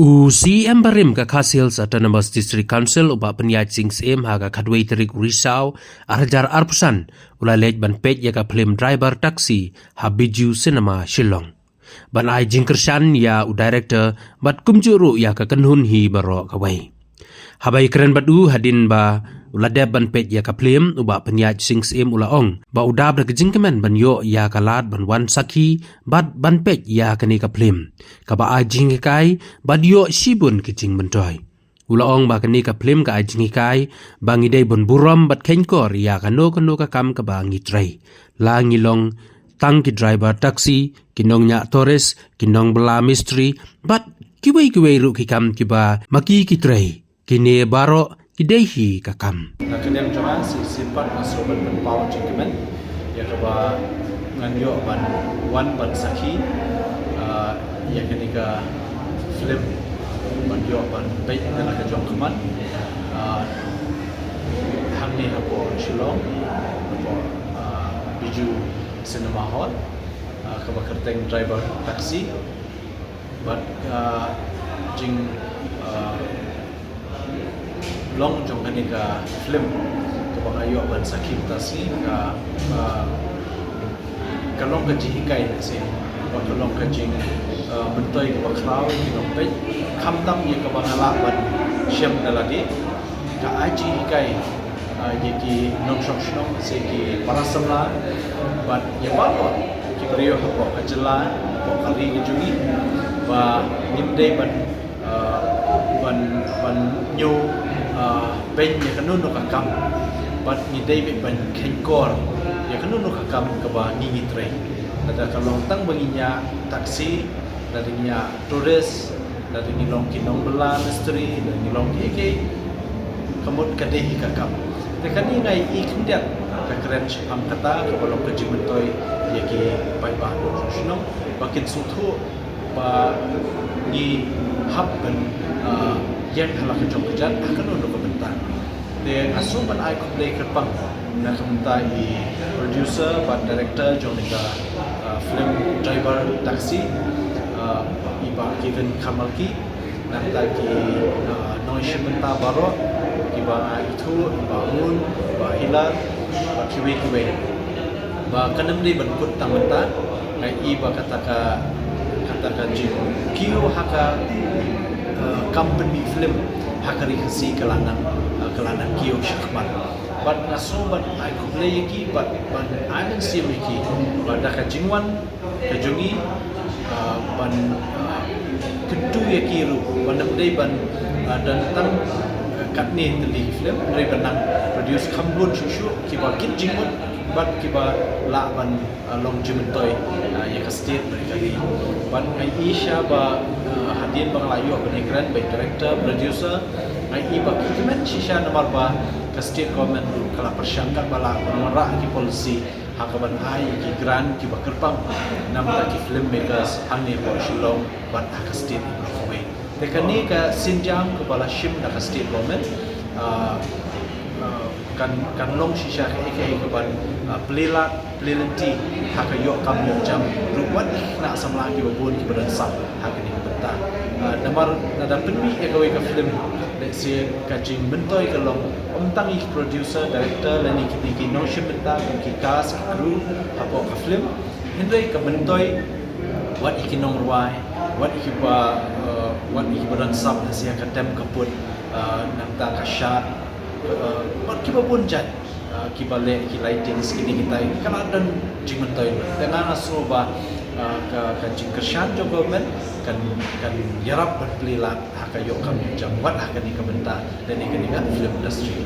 CM Barim ka Khasil sa Autonomous District Council uba penyaj sing CM haga kadway terik Risau arjar arpusan ulalej ban pej ya ka film driver taxi habiju cinema Shillong. Ban ai jingkershan ya u director bat kumjuru ya ka kenhun hi baro kawai. Habai keren badu hadin ba uladeb ban pej ya ka film uba penyaj sing CM ulaong ba udab da kejingkemen ban yo ya ka lad ban wan saki bat ban pej ya ka ni ka film. Ka ba ai jingkai bad yo shibun kejing mentoy. Ulaong ba ka ni ka film ka ai jingkai ba ngidei bon buram bat kenkor ya ka no ka kam ka ba ngitrai. La ngilong tang ki driver taxi kinong nya Torres kinong bela mistri bat kiwei ru ki kam ki ba maki ki trai kini baro kidehi kakam. Kadang cuma simpan masroban berpau jengkemen ya keba nganyo ban wan ban saki ya kenika film ban yo ban baik dalam kejong keman hamni hapo Shillong hapo biju cinema hall keba kerteng driver taxi bat jing long jong kanika film kabang ayo ban sakim tasi ka long ka jihikai nasi ba ka long ka jing bentoy ka bakraw kinong pej khamtam ye kabang ala ban syam dalagi ka aji hikai ye ki nong shok shnong se ki parasamla ban ye bawa ki brio hapo ajala hapo kali gejungi ba nimdei ban nyu ben ya kanun no kakam but ni David ban kenkor ya kanun no kakam ka ba ni tre ada kalong tang banginya taksi dari nya Torres dari ni long kinong bela misteri dari ni long ke kamut kadehi kakam tekani ngai I kindiak ka keren am kata ka balong ka jimentoy ya ki pai ba shnong bakin suthu ba ni hab ban yang halak kejong kejan akan untuk kebentar. Dan asuman I play kerpang nak kebentar I producer, ban director, jong nika film driver taxi, iba Kevin Kamalki, nak lagi noise bentar baru, iba itu, iba Moon, iba Hilal, iba kiwe, ba kanam di bentuk tamantan, iba katakan jing kio haka company film hakari khasi kalanan kio shakman but naso but I could play ki but I can see ki but da kajingwan kajungi ban kedu ya kiru ban dei ban dan tang katni teli film dari benang produce kambun shushu ki ba kin jingwan but ki ba la ban long jimentoy ya ka state dari ban ai isha ba hadin banglayu penegran baik director producer ai iba kimen shisha nomor ba ka state government kala persangka bala menara ki policy hakaban ai ki grant ki bakerpang nam ta ki filmmakers hanni po Shillong ban ka state away tekani ka sinjang ke bala ship na ka state government kan long shisha ke ban pelilanti hakayo kam jam ruwan nak samla ki babun ki beransam hakini bentar namar nada penwi egawe ka film let's say kajing bentoy kalong omtang ik producer director lani ki notion bentar ki cast crew apo ka film hindai ka bentoy wat ikinong ruai wat beransam sia ka tem kaput nang ta ka shot ki babun jat ki balik ki lighting skini kita kan ada jimentoy dengan asoba ka jingkershan jo government kan yarap berpelilat hakayo kami jam wat hakani kebentar dan ikani film industri